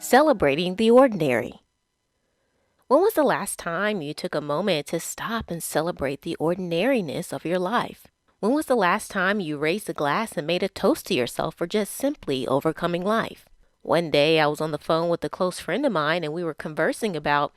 Celebrating the ordinary. When was the last time you took a moment to stop and celebrate the ordinariness of your life? When was the last time you raised a glass and made a toast to yourself for just simply overcoming life? One day I was on the phone with a close friend of mine and we were conversing about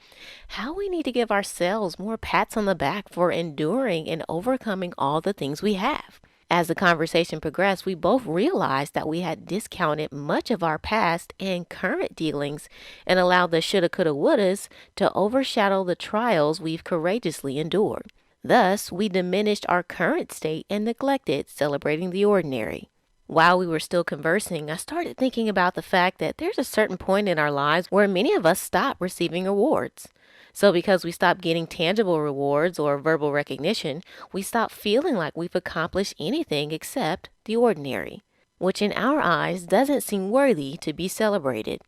how we need to give ourselves more pats on the back for enduring and overcoming all the things we have. As the conversation progressed, we both realized that we had discounted much of our past and current dealings and allowed the shoulda, coulda, wouldas to overshadow the trials we've courageously endured. Thus, we diminished our current state and neglected celebrating the ordinary. While we were still conversing, I started thinking about the fact that there's a certain point in our lives where many of us stop receiving rewards. So, because we stop getting tangible rewards or verbal recognition, we stop feeling like we've accomplished anything except the ordinary, which in our eyes doesn't seem worthy to be celebrated.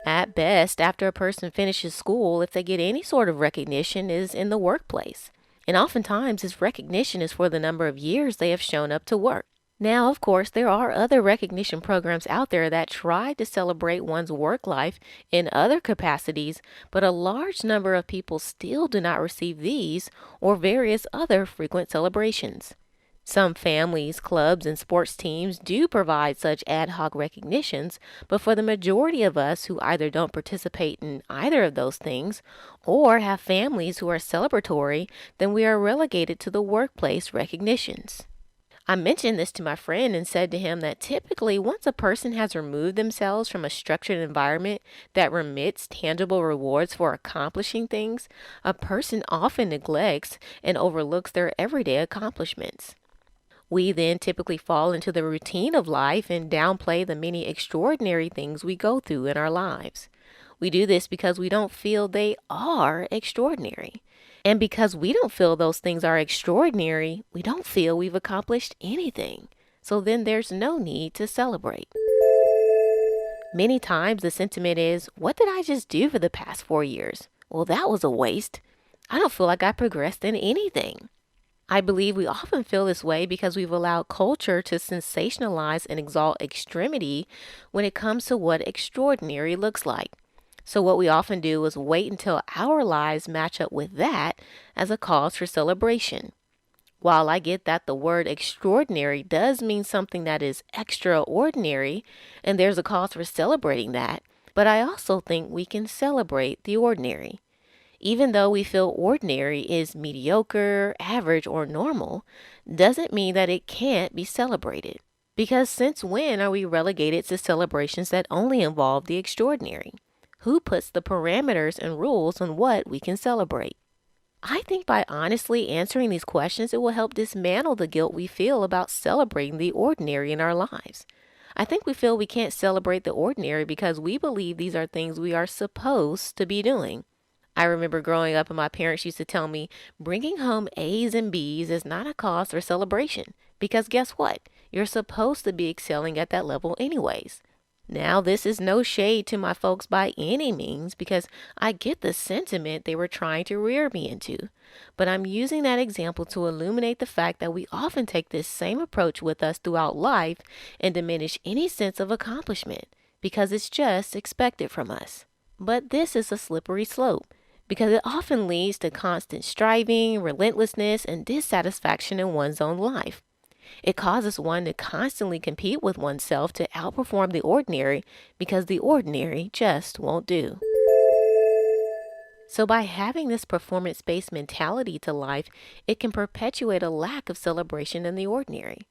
At best, after a person finishes school, if they get any sort of recognition, is in the workplace. And oftentimes, this recognition is for the number of years they have shown up to work. Now, of course, there are other recognition programs out there that try to celebrate one's work life in other capacities, but a large number of people still do not receive these or various other frequent celebrations. Some families, clubs, and sports teams do provide such ad hoc recognitions, but for the majority of us who either don't participate in either of those things or have families who are celebratory, then we are relegated to the workplace recognitions. I mentioned this to my friend and said to him that typically, once a person has removed themselves from a structured environment that remits tangible rewards for accomplishing things, a person often neglects and overlooks their everyday accomplishments. We then typically fall into the routine of life and downplay the many extraordinary things we go through in our lives. We do this because we don't feel they are extraordinary. And because we don't feel those things are extraordinary, we don't feel we've accomplished anything. So then there's no need to celebrate. Many times the sentiment is, what did I just do for the past 4 years? Well, that was a waste. I don't feel like I progressed in anything. I believe we often feel this way because we've allowed culture to sensationalize and exalt extremity when it comes to what extraordinary looks like. So what we often do is wait until our lives match up with that as a cause for celebration. While I get that the word extraordinary does mean something that is extraordinary, and there's a cause for celebrating that, but I also think we can celebrate the ordinary. Even though we feel ordinary is mediocre, average, or normal, doesn't mean that it can't be celebrated. Because since when are we relegated to celebrations that only involve the extraordinary? Who puts the parameters and rules on what we can celebrate? I think by honestly answering these questions, it will help dismantle the guilt we feel about celebrating the ordinary in our lives. I think we feel we can't celebrate the ordinary because we believe these are things we are supposed to be doing. I remember growing up and my parents used to tell me bringing home A's and B's is not a cause for celebration because guess what? You're supposed to be excelling at that level anyways. Now, this is no shade to my folks by any means because I get the sentiment they were trying to rear me into. But I'm using that example to illuminate the fact that we often take this same approach with us throughout life and diminish any sense of accomplishment because it's just expected from us. But this is a slippery slope because it often leads to constant striving, relentlessness, and dissatisfaction in one's own life. It causes one to constantly compete with oneself to outperform the ordinary because the ordinary just won't do. So by having this performance-based mentality to life, it can perpetuate a lack of celebration in the ordinary.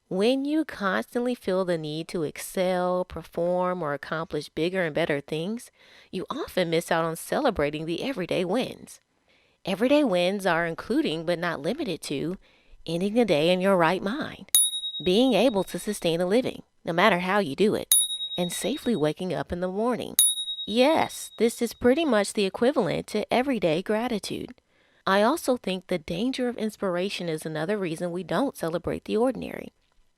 When you constantly feel the need to excel, perform, or accomplish bigger and better things, you often miss out on celebrating the everyday wins. Everyday wins are including but not limited to ending the day in your right mind, being able to sustain a living, no matter how you do it, and safely waking up in the morning. Yes, this is pretty much the equivalent to everyday gratitude. I also think the danger of inspiration is another reason we don't celebrate the ordinary.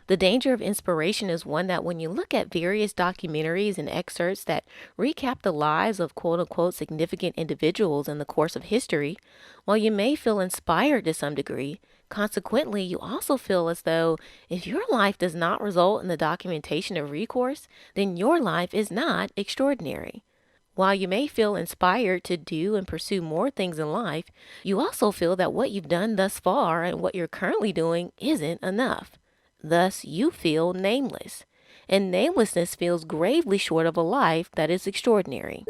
The danger of inspiration is one that when you look at various documentaries and excerpts that recap the lives of quote unquote significant individuals in the course of history, while you may feel inspired to some degree, Consequently, you also feel as though if your life does not result in the documentation of recourse, then your life is not extraordinary. While you may feel inspired to do and pursue more things in life, you also feel that what you've done thus far and what you're currently doing isn't enough. Thus, you feel nameless. And namelessness feels gravely short of a life that is extraordinary.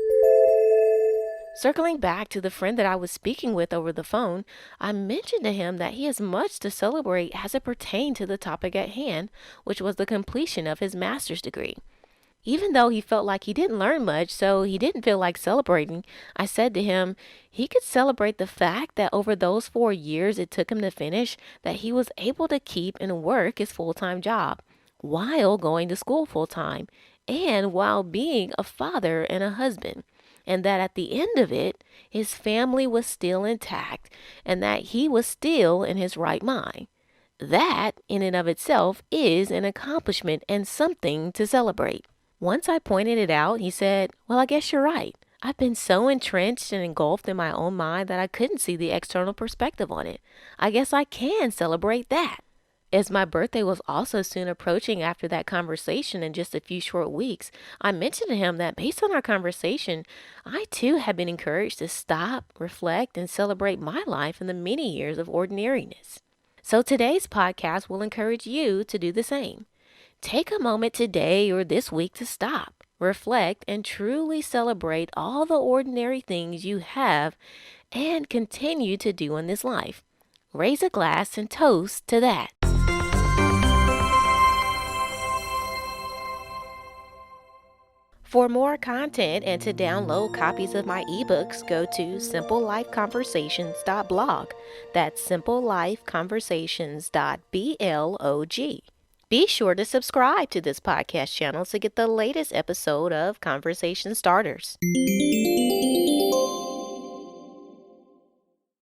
Circling back to the friend that I was speaking with over the phone, I mentioned to him that he has much to celebrate as it pertained to the topic at hand, which was the completion of his master's degree. Even though he felt like he didn't learn much, so he didn't feel like celebrating, I said to him he could celebrate the fact that over those 4 years it took him to finish, that he was able to keep and work his full-time job while going to school full-time and while being a father and a husband. And that at the end of it, his family was still intact and that he was still in his right mind. That, in and of itself, is an accomplishment and something to celebrate. Once I pointed it out, he said, "Well, I guess you're right. I've been so entrenched and engulfed in my own mind that I couldn't see the external perspective on it. I guess I can celebrate that." As my birthday was also soon approaching after that conversation in just a few short weeks, I mentioned to him that based on our conversation, I too had been encouraged to stop, reflect, and celebrate my life in the many years of ordinariness. So today's podcast will encourage you to do the same. Take a moment today or this week to stop, reflect, and truly celebrate all the ordinary things you have and continue to do in this life. Raise a glass and toast to that. For more content and to download copies of my ebooks, go to simplelifeconversations.blog. That's simplelifeconversations.blog. Be sure to subscribe to this podcast channel to get the latest episode of Conversation Starters.